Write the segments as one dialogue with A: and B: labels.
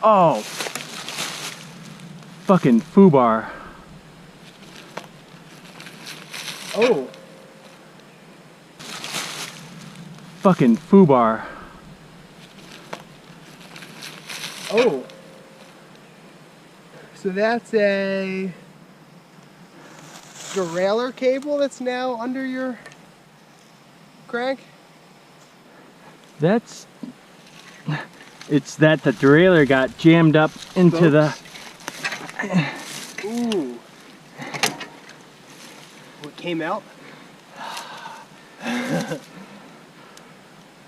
A: Oh, fucking foobar.
B: Oh.
A: Fucking foobar.
B: Oh. So that's a derailleur cable that's now under your crank?
A: It's that the derailleur got jammed up into the...
B: Ooh. What came out?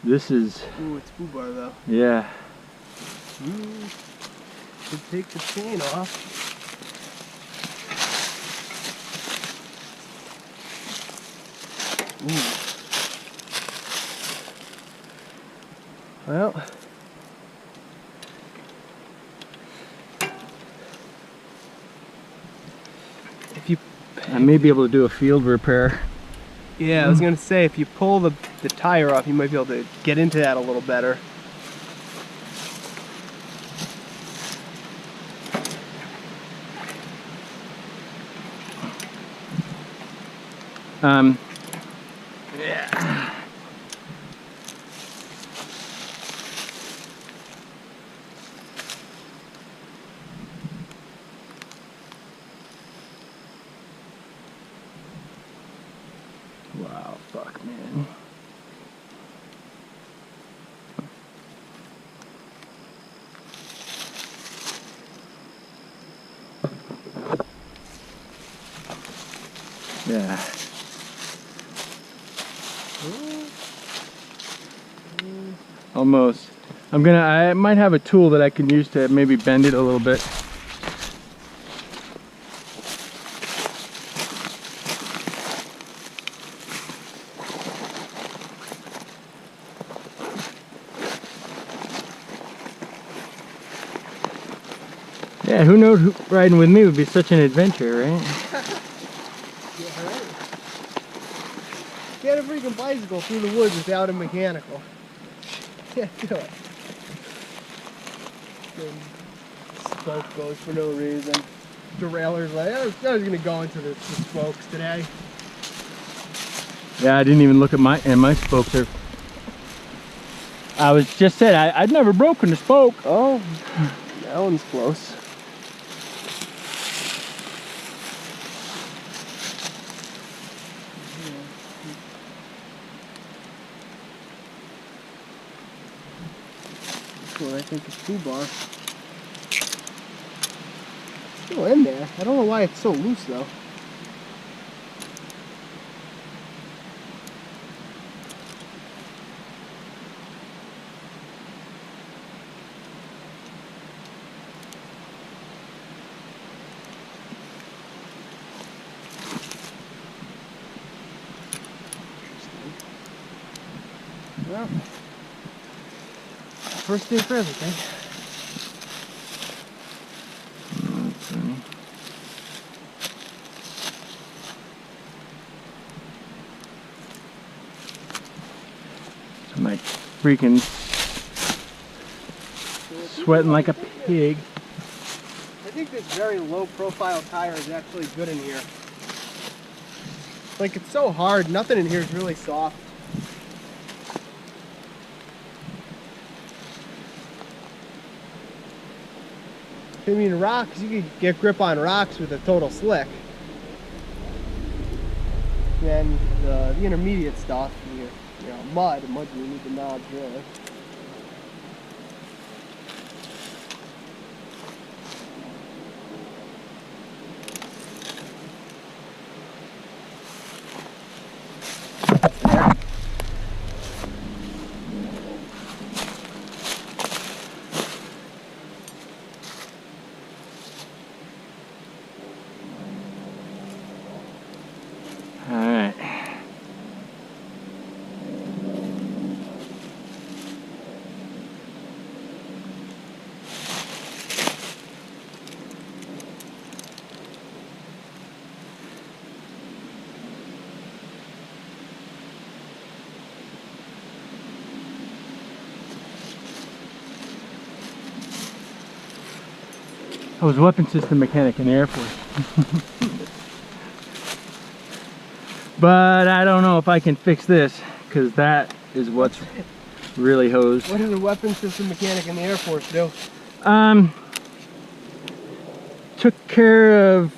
A: This is...
B: Ooh, it's foobar though.
A: Yeah.
B: Ooh. Could take the chain off. Ooh. Well.
A: I may be able to do a field repair.
B: Yeah, I was gonna say, if you pull the tire off, you might be able to get into that a little better.
A: Yeah. Wow, fuck, man. Yeah. Almost. I might have a tool that I can use to maybe bend it a little bit. Yeah, who knows, riding with me would be such an adventure, right?
B: Yeah, right. Get a freaking bicycle through the woods without a mechanical. Can't do it. Spoke goes for no reason. Derailleur's like, I was gonna go into the spokes today.
A: Yeah, I didn't even look at my spokes are. I was just said I'd never broken a spoke.
B: Oh, that one's close. What I think is foobar. Still in there. I don't know why it's so loose though. Well, first day for everything.
A: I'm like freaking sweating like a pig.
B: I think this very low profile tire is actually good in here. Like, it's so hard, nothing in here is really soft. I mean, rocks, you could get grip on rocks with a total slick. Then the intermediate stuff, you know, mud you need the knobs really.
A: I was weapon system mechanic in the Air Force. But I don't know if I can fix this, because that is what's really hosed.
B: What does a weapon system mechanic in the Air Force do?
A: Took care of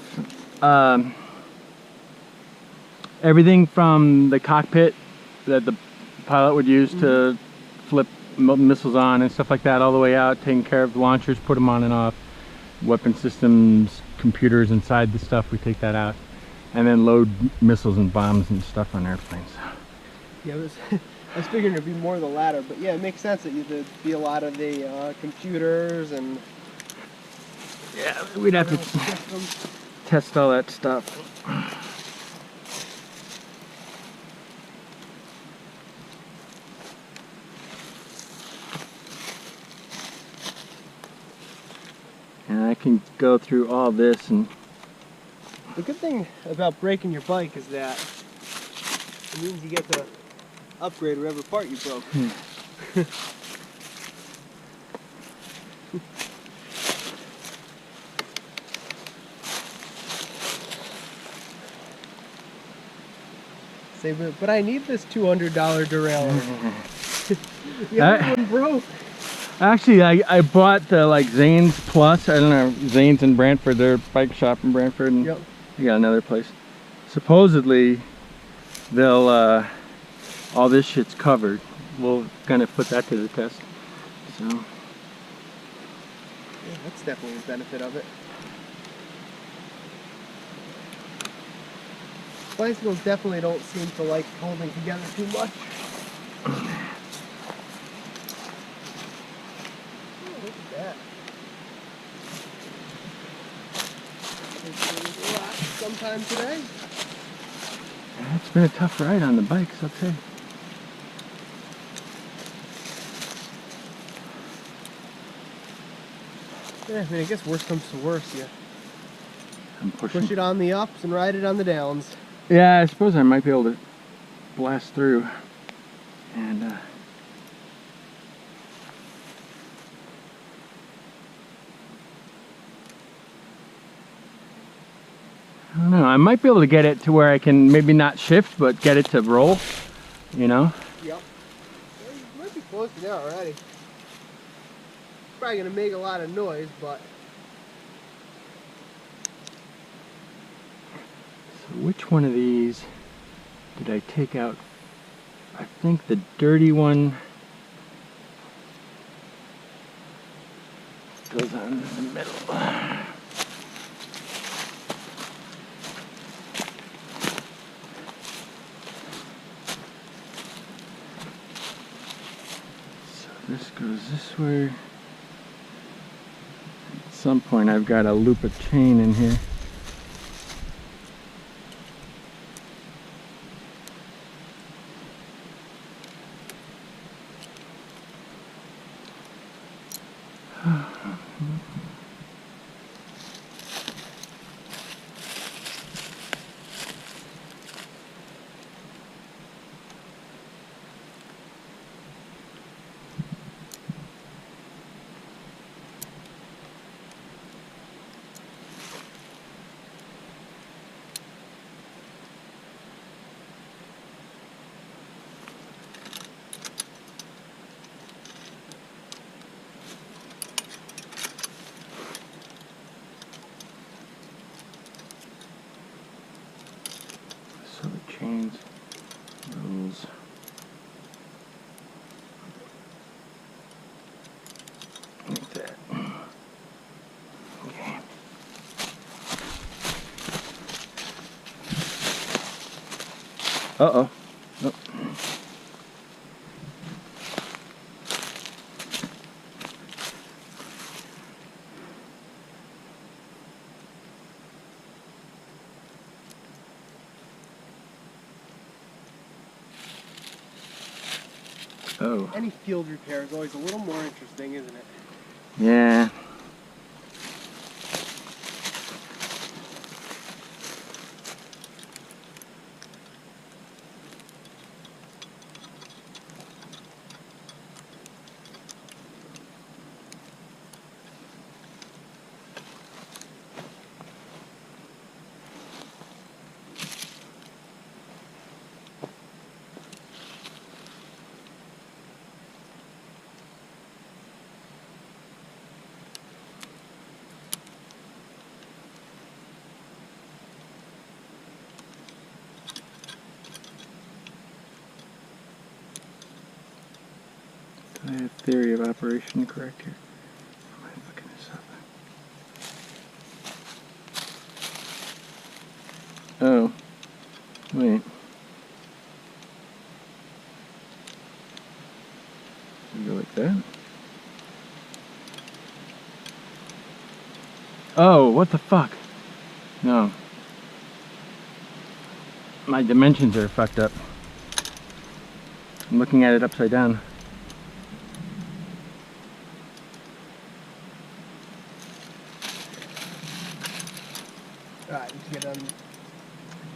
A: everything from the cockpit that the pilot would use to flip missiles on and stuff like that, all the way out, taking care of the launchers, put them on and off, weapon systems, computers inside the stuff, we take that out, and then load missiles and bombs and stuff on airplanes.
B: Yeah, I was figuring it'd be more the latter, but yeah, it makes sense that there'd be a lot of the computers and
A: yeah, we'd have to test all that stuff. And I can go through all this, and
B: the good thing about breaking your bike is that it means you get to upgrade whatever part you broke. Say, but I need this $200 derailleur. The other one broke.
A: Actually, I bought the like Zane's Plus. I don't know, Zane's in Brantford, their bike shop in Brantford, and I got another place. Supposedly, they'll all this shit's covered. We'll kind of put that to the test. So
B: yeah, that's definitely a benefit of it. Bicycles definitely don't seem to like holding together too much. Oh, look at that. Sometime today.
A: It's been a tough ride on the bikes, I'll tell you.
B: Yeah, I mean, I guess worst comes to worst, yeah.
A: Push
B: it on the ups and ride it on the downs.
A: Yeah, I suppose I might be able to blast through. And I don't know, I might be able to get it to where I can maybe not shift, but get it to roll, you know?
B: Yep. Well, you might be close to there already. Probably gonna make a lot of noise, but
A: so which one of these did I take out? I think the dirty one goes on in the middle. So this goes this way. At some point I've got to loop a chain in here. So the chains rolls. Like that. Okay. Uh-oh. Oh. Oh.
B: any field repair is always a little more interesting, isn't it?
A: Yeah. theory of operation correct here? Am I fucking this up? Oh, wait. We go like that. Oh, what the fuck? No. My dimensions are fucked up. I'm looking at it upside down.
B: Alright, let's get on.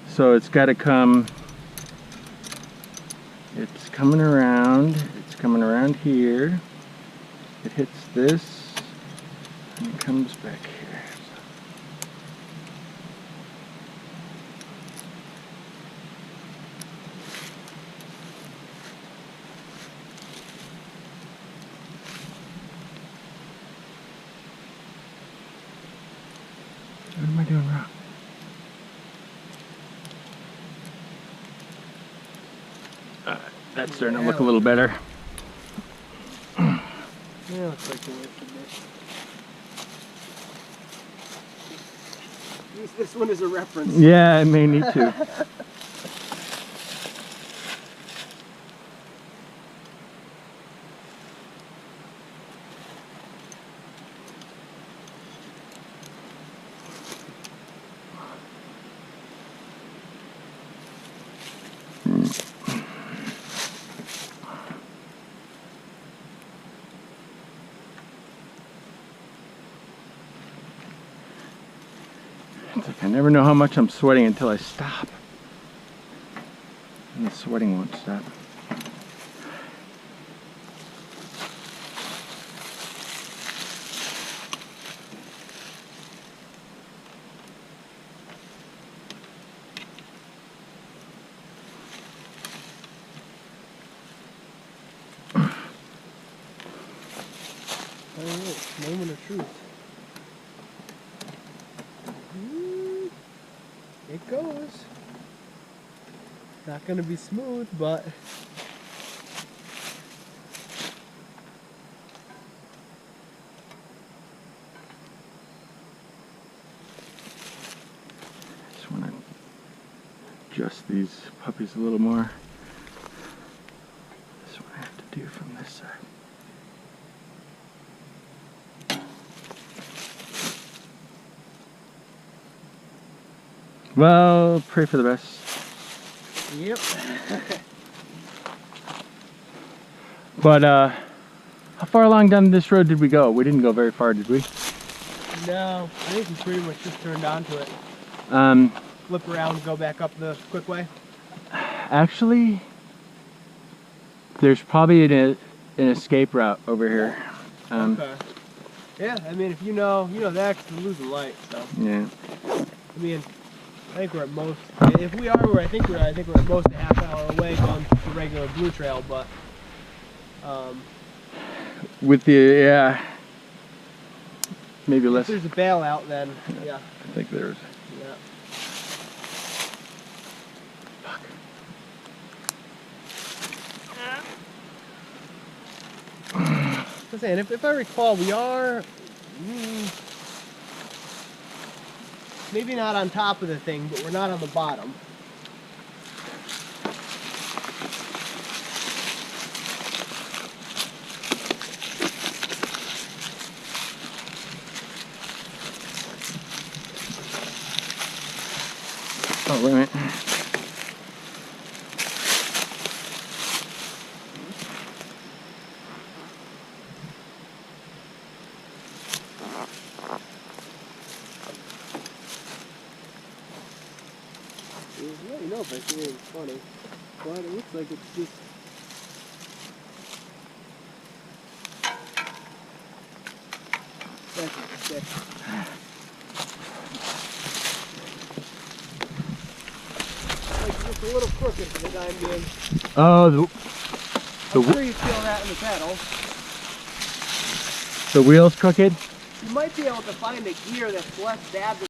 A: So it's got to come. It's coming around. It's coming around here. It hits this, and it comes back here. What am I doing wrong? That's starting to look a little better.
B: Yeah, looks like the way it be. Use this one as a reference.
A: Yeah, I may need to. It's like I never know how much I'm sweating until I stop. And the sweating won't stop.
B: Alright, moment of truth. It goes. Not gonna be smooth, but
A: Just want to adjust these puppies a little more. This is what I have to do from this side. Well, pray for the best.
B: yep.
A: But how far along down this road did we go? We didn't go very far, did we?
B: No, I think we pretty much just turned onto it. Flip around, go back up the quick way.
A: Actually, there's probably an escape route over here.
B: Okay. Yeah, I mean, if you know that, 'cause we're losing light, so.
A: Yeah.
B: I mean, I think we're at most, if we are where I think we're at most a half hour away going the regular blue trail, but,
A: With the, yeah, maybe
B: if
A: less.
B: there's a bailout, then, yeah.
A: I think there's.
B: Yeah.
A: Fuck.
B: I'm saying, if I recall, we are maybe not on top of the thing, but we're not on the bottom.
A: Oh, wait a minute.
B: Let me know if I see anything funny, but it looks like it's just. That's sick. Like just a little crooked for the time being.
A: Oh,
B: I'm sure you feel that in the pedal.
A: the wheel's crooked?
B: You might be able to find a gear that's less bad than